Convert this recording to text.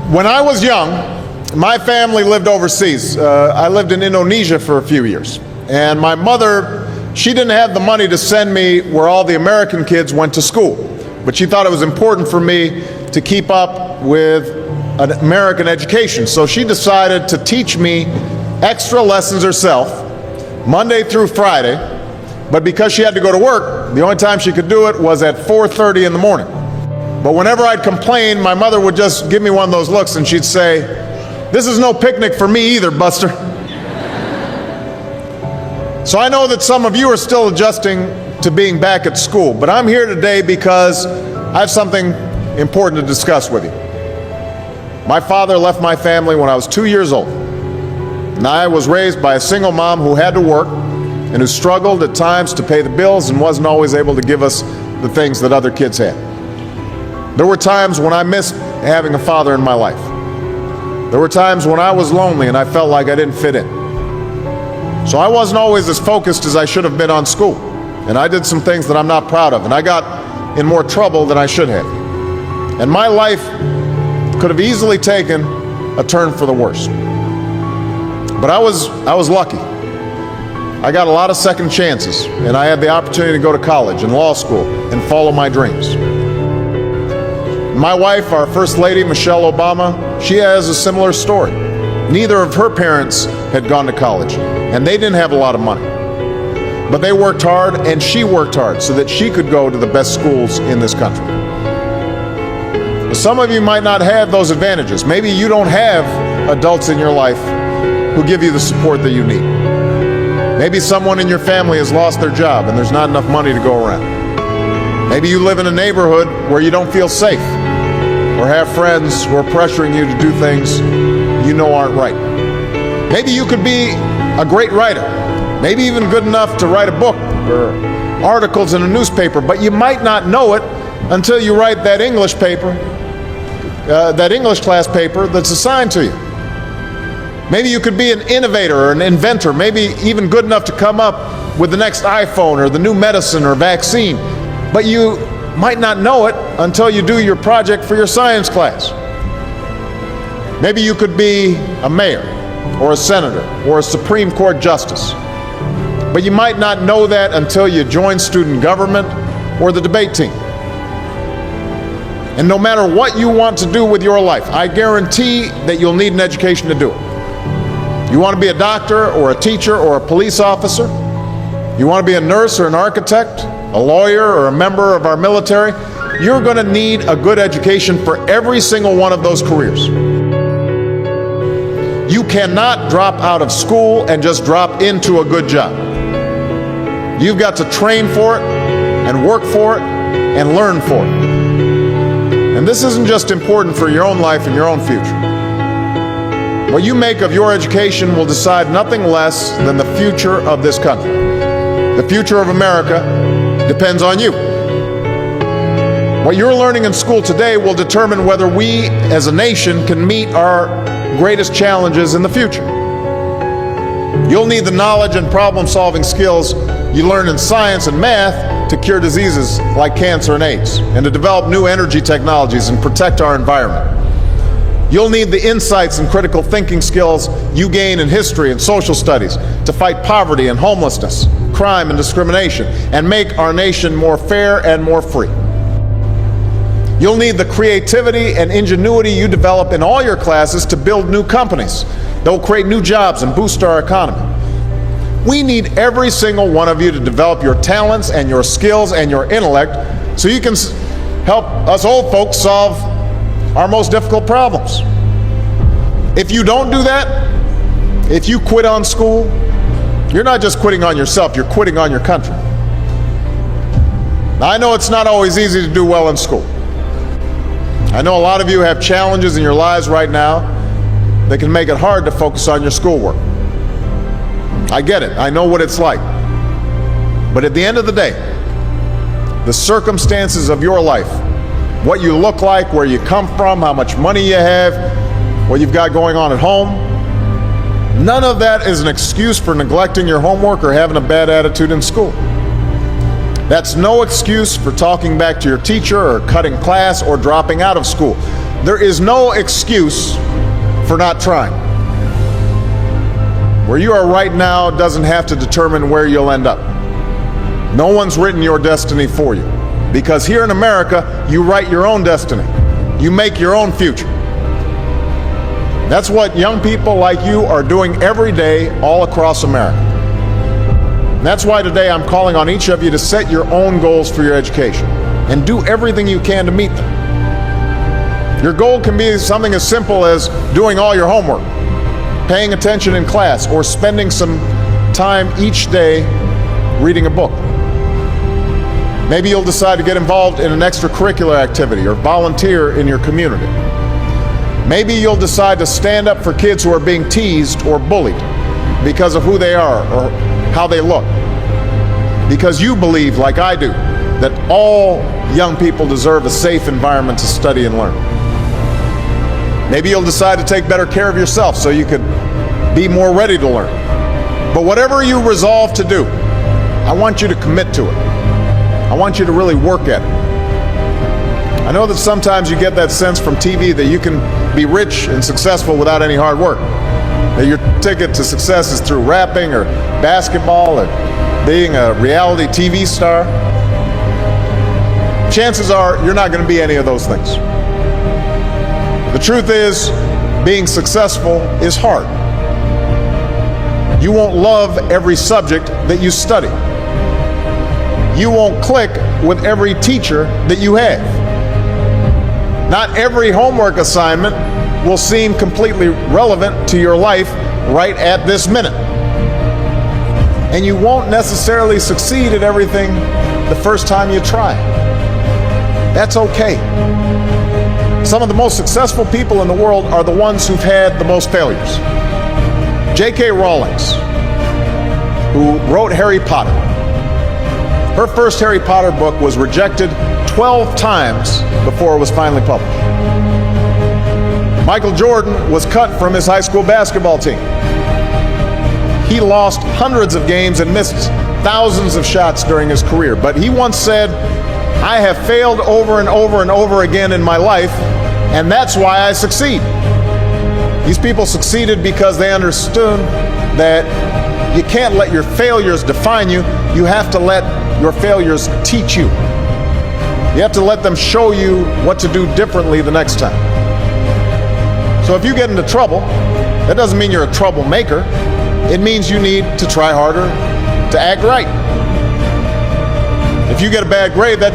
When I was young, my family lived overseas. I lived in Indonesia for a few years. And my mother, she didn't have the money to send me where all the American kids went to school. But she thought it was important for me to keep up with an American education. So she decided to teach me extra lessons herself, Monday through Friday. But because she had to go to work, the only time she could do it was at 4:30 in the morning. But whenever I'd complain, my mother would just give me one of those looks and she'd say, "This is no picnic for me either, Buster." So I know that some of you are still adjusting to being back at school, but I'm here today because I have something important to discuss with you. My father left my family when I was 2 years old, and I was raised by a single mom who had to work and who struggled at times to pay the bills and wasn't always able to give us the things that other kids had. There were times when I missed having a father in my life. There were times when I was lonely and I felt like I didn't fit in. So I wasn't always as focused as I should have been on school. And I did some things that I'm not proud of. And I got in more trouble than I should have. And my life could have easily taken a turn for the worse. But I was lucky. I got a lot of second chances. And I had the opportunity to go to college and law school and follow my dreams. My wife, our First Lady, Michelle Obama, she has a similar story. Neither of her parents had gone to college, and they didn't have a lot of money. But they worked hard, and she worked hard so that she could go to the best schools in this country. Some of you might not have those advantages. Maybe you don't have adults in your life who give you the support that you need. Maybe someone in your family has lost their job, and there's not enough money to go around. Maybe you live in a neighborhood where you don't feel safe, or have friends who are pressuring you to do things you know aren't right. Maybe you could be a great writer, maybe even good enough to write a book or articles in a newspaper, but you might not know it until you write that English class paper that's assigned to you. Maybe you could be an innovator or an inventor, maybe even good enough to come up with the next iPhone or the new medicine or vaccine, but you might not know it until you do your project for your science class. Maybe you could be a mayor or a senator or a Supreme Court justice, but you might not know that until you join student government or the debate team. And no matter what you want to do with your life, I guarantee that you'll need an education to do it. You want to be a doctor or a teacher or a police officer? You want to be a nurse or an architect, a lawyer or a member of our military? You're going to need a good education for every single one of those careers. You cannot drop out of school and just drop into a good job. You've got to train for it and work for it and learn for it. And this isn't just important for your own life and your own future. What you make of your education will decide nothing less than the future of this country. The future of America depends on you. What you're learning in school today will determine whether we as a nation can meet our greatest challenges in the future. You'll need the knowledge and problem-solving skills you learn in science and math to cure diseases like cancer and AIDS, and to develop new energy technologies and protect our environment. You'll need the insights and critical thinking skills you gain in history and social studies to fight poverty and homelessness, crime and discrimination, and make our nation more fair and more free. You'll need the creativity and ingenuity you develop in all your classes to build new companies that will create new jobs and boost our economy. We need every single one of you to develop your talents and your skills and your intellect so you can help us old folks solve our most difficult problems. If you don't do that, if you quit on school, you're not just quitting on yourself, you're quitting on your country. Now, I know it's not always easy to do well in school. I know a lot of you have challenges in your lives right now that can make it hard to focus on your schoolwork. I get it. I know what it's like. But at the end of the day, the circumstances of your life, what you look like, where you come from, how much money you have, what you've got going on at home, none of that is an excuse for neglecting your homework or having a bad attitude in school. That's no excuse for talking back to your teacher or cutting class or dropping out of school. there is no excuse for not trying. Where you are right now doesn't have to determine where you'll end up. No one's written your destiny for you. Because here in America, you write your own destiny. You make your own future. That's what young people like you are doing every day all across America. And that's why today I'm calling on each of you to set your own goals for your education and do everything you can to meet them. Your goal can be something as simple as doing all your homework, paying attention in class, or spending some time each day reading a book. Maybe you'll decide to get involved in an extracurricular activity or volunteer in your community. Maybe you'll decide to stand up for kids who are being teased or bullied because of who they are or how they look. Because you believe, like I do, that all young people deserve a safe environment to study and learn. Maybe you'll decide to take better care of yourself so you could be more ready to learn. But whatever you resolve to do, I want you to commit to it. I want you to really work at it. I know that sometimes you get that sense from TV that you can be rich and successful without any hard work. That your ticket to success is through rapping or basketball or being a reality TV star. Chances are you're not going to be any of those things. The truth is, being successful is hard. You won't love every subject that you study. You won't click with every teacher that you have. Not every homework assignment will seem completely relevant to your life right at this minute. And you won't necessarily succeed at everything the first time you try. That's okay. Some of the most successful people in the world are the ones who've had the most failures. J.K. Rowling, who wrote Harry Potter, her first Harry Potter book was rejected 12 times before it was finally published. Michael Jordan was cut from his high school basketball team. He lost hundreds of games and missed thousands of shots during his career. But he once said, "I have failed over and over and over again in my life, and that's why I succeed." These people succeeded because they understood that you can't let your failures define you. You have to let your failures teach you. You have to let them show you what to do differently the next time. So if you get into trouble, that doesn't mean you're a troublemaker. It means you need to try harder to act right. If you get a bad grade, that